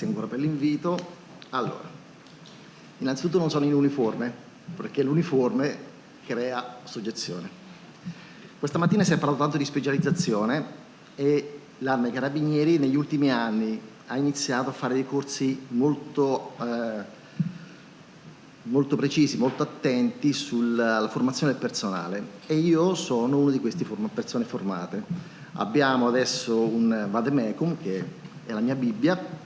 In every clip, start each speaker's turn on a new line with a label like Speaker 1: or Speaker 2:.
Speaker 1: grazie ancora per l'invito. Allora, innanzitutto non sono in uniforme, perché l'uniforme crea soggezione. Questa mattina si è parlato tanto di specializzazione e l'Arma dei Carabinieri negli ultimi anni ha iniziato a fare dei corsi molto precisi, molto attenti sulla formazione del personale, e io sono una di queste persone formate. Abbiamo adesso un vademecum che è la mia Bibbia,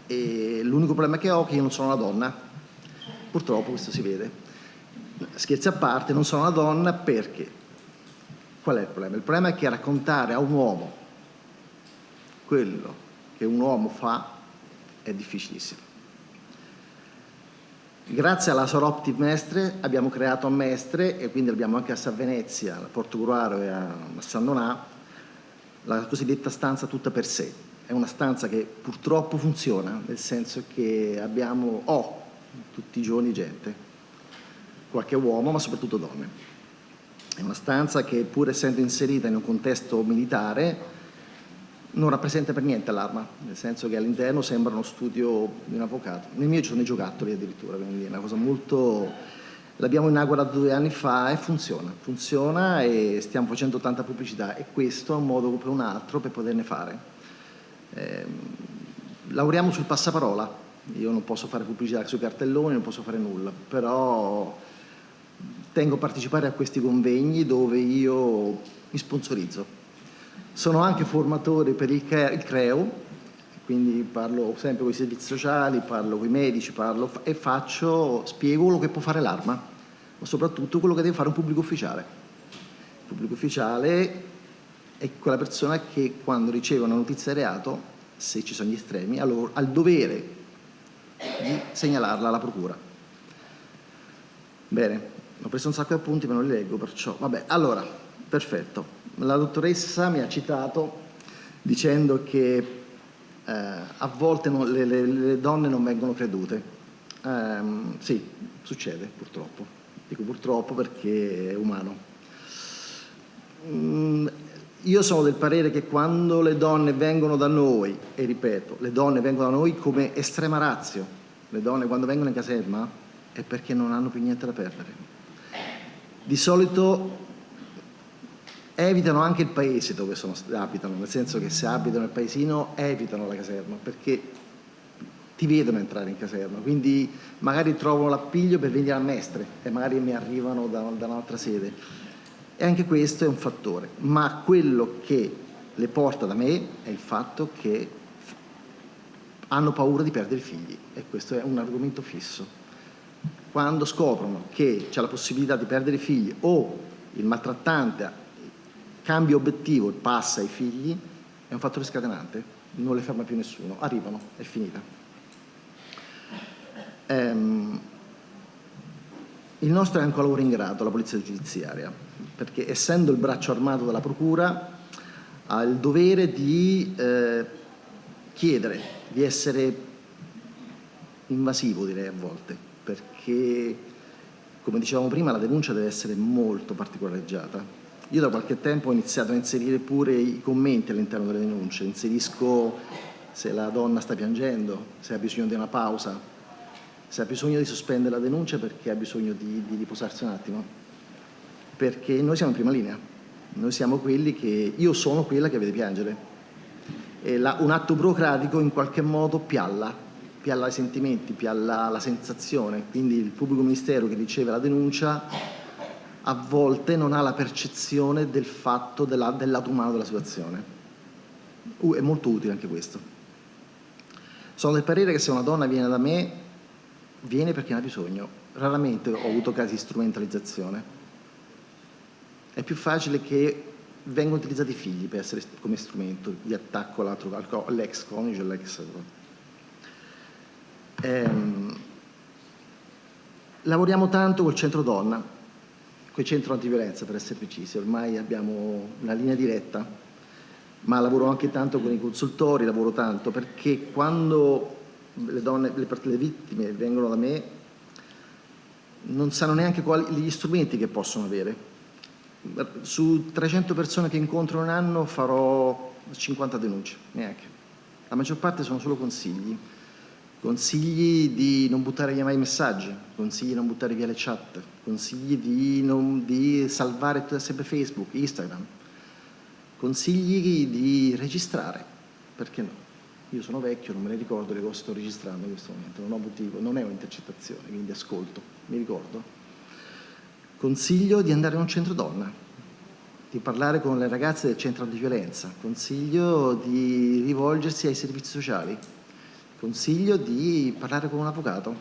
Speaker 1: e l'unico problema che ho è che io non sono una donna, purtroppo questo si vede. Scherzi a parte, non sono una donna perché? Qual è il problema? Il problema è che raccontare a un uomo quello che un uomo fa è difficilissimo. Grazie alla Soropti Mestre abbiamo creato a Mestre, e quindi abbiamo anche a San Venezia, a Portogruaro e a San Donà, la cosiddetta stanza tutta per sé. È una stanza che purtroppo funziona, nel senso che ho tutti i giorni gente, qualche uomo ma soprattutto donne. È una stanza che, pur essendo inserita in un contesto militare, non rappresenta per niente l'Arma, nel senso che all'interno sembra uno studio di un avvocato. Nel mio ci sono i giocattoli addirittura, quindi è una cosa molto... L'abbiamo inaugurato 2 anni fa e funziona e stiamo facendo tanta pubblicità, e questo è un modo per un altro per poterne fare. Lavoriamo sul passaparola, io non posso fare pubblicità sui cartelloni, non posso fare nulla, però tengo a partecipare a questi convegni dove io mi sponsorizzo. Sono anche formatore per il CREU, quindi parlo sempre con i servizi sociali, parlo con i medici, spiego quello che può fare l'Arma, ma soprattutto quello che deve fare un pubblico ufficiale. Il pubblico ufficiale è quella persona che, quando riceve una notizia di reato, se ci sono gli estremi, allora ha il dovere di segnalarla alla procura. Bene, ho preso un sacco di appunti ma non li leggo, perciò vabbè. Allora, perfetto. La dottoressa mi ha citato dicendo che a volte le donne non vengono credute. Sì, succede purtroppo. Dico purtroppo perché è umano. Io sono del parere che quando le donne vengono da noi, e ripeto, le donne vengono da noi come estrema ratio, le donne quando vengono in caserma è perché non hanno più niente da perdere. Di solito evitano anche il paese dove abitano, nel senso che se abitano nel paesino evitano la caserma, perché ti vedono entrare in caserma, quindi magari trovano l'appiglio per venire a Mestre e magari mi arrivano da un'altra sede. E anche questo è un fattore, ma quello che le porta da me è il fatto che hanno paura di perdere i figli, e questo è un argomento fisso. Quando scoprono che c'è la possibilità di perdere i figli, o il maltrattante cambia obiettivo e passa ai figli, è un fattore scatenante, non le ferma più nessuno, arrivano, è finita. Il nostro è anche un lavoro ingrato, la polizia giudiziaria, perché essendo il braccio armato della procura ha il dovere di chiedere, di essere invasivo, direi a volte, perché, come dicevamo prima, la denuncia deve essere molto particolareggiata. Io da qualche tempo ho iniziato a inserire pure i commenti all'interno delle denunce, inserisco se la donna sta piangendo, se ha bisogno di una pausa, se ha bisogno di sospendere la denuncia perché ha bisogno di riposarsi un attimo, perché noi siamo in prima linea, noi siamo quelli che, io sono quella che vede piangere, e un atto burocratico in qualche modo pialla i sentimenti, pialla la sensazione, quindi il pubblico ministero che riceve la denuncia a volte non ha la percezione del fatto del lato umano della situazione. È molto utile anche questo. Sono del parere che se una donna viene da me, viene perché ne ha bisogno. Raramente ho avuto casi di strumentalizzazione. È più facile che vengano utilizzati i figli per essere come strumento di attacco all'ex coniuge, lavoriamo tanto col centro donna, col centro antiviolenza per essere precisi, ormai abbiamo una linea diretta, ma lavoro anche tanto con i consultori, lavoro tanto perché quando le vittime vengono da me non sanno neanche gli strumenti che possono avere. Su 300 persone che incontro in un anno farò 50 denunce, neanche. La maggior parte sono solo consigli. Consigli di non buttare via mai i messaggi, consigli di non buttare via le chat, consigli di salvare sempre Facebook, Instagram, consigli di registrare, perché no? Io sono vecchio, non me ne ricordo le cose che sto registrando in questo momento, non ho motivo, non è un'intercettazione, quindi ascolto, mi ricordo. Consiglio di andare a un centro donna, di parlare con le ragazze del centro antiviolenza, consiglio di rivolgersi ai servizi sociali, consiglio di parlare con un avvocato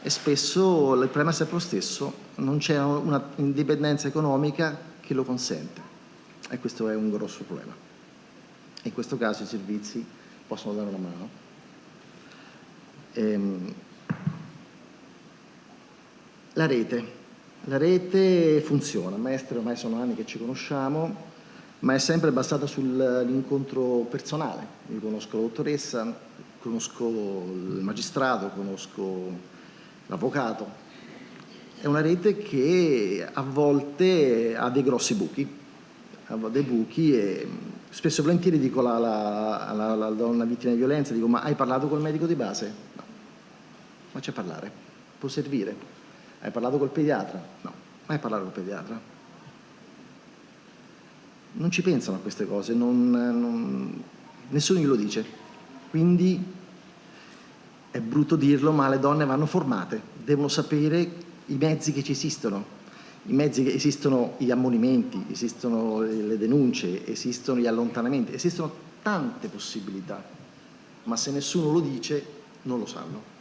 Speaker 1: e spesso il problema è sempre lo stesso, non c'è una indipendenza economica che lo consente e questo è un grosso problema. In questo caso i servizi possono dare una mano. La rete funziona, maestri ormai sono anni che ci conosciamo, ma è sempre basata sull'incontro personale. Io conosco la dottoressa, conosco il magistrato, conosco l'avvocato. È una rete che a volte ha dei grossi buchi, e spesso e volentieri dico alla donna vittima di violenza, dico: ma hai parlato col medico di base? No. Ma c'è parlare, può servire. Hai parlato col pediatra? No. Mai parlare col pediatra? Non ci pensano a queste cose, nessuno glielo dice. Quindi è brutto dirlo, ma le donne vanno formate, devono sapere i mezzi che ci esistono. I mezzi che esistono, gli ammonimenti, esistono le denunce, esistono gli allontanamenti, esistono tante possibilità, ma se nessuno lo dice non lo sanno.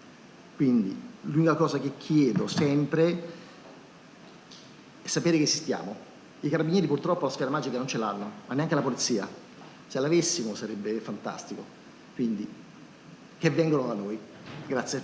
Speaker 1: Quindi l'unica cosa che chiedo sempre è sapere che esistiamo. I carabinieri purtroppo la sfera magica non ce l'hanno, ma neanche la polizia. Se l'avessimo sarebbe fantastico. Quindi che vengano da noi. Grazie.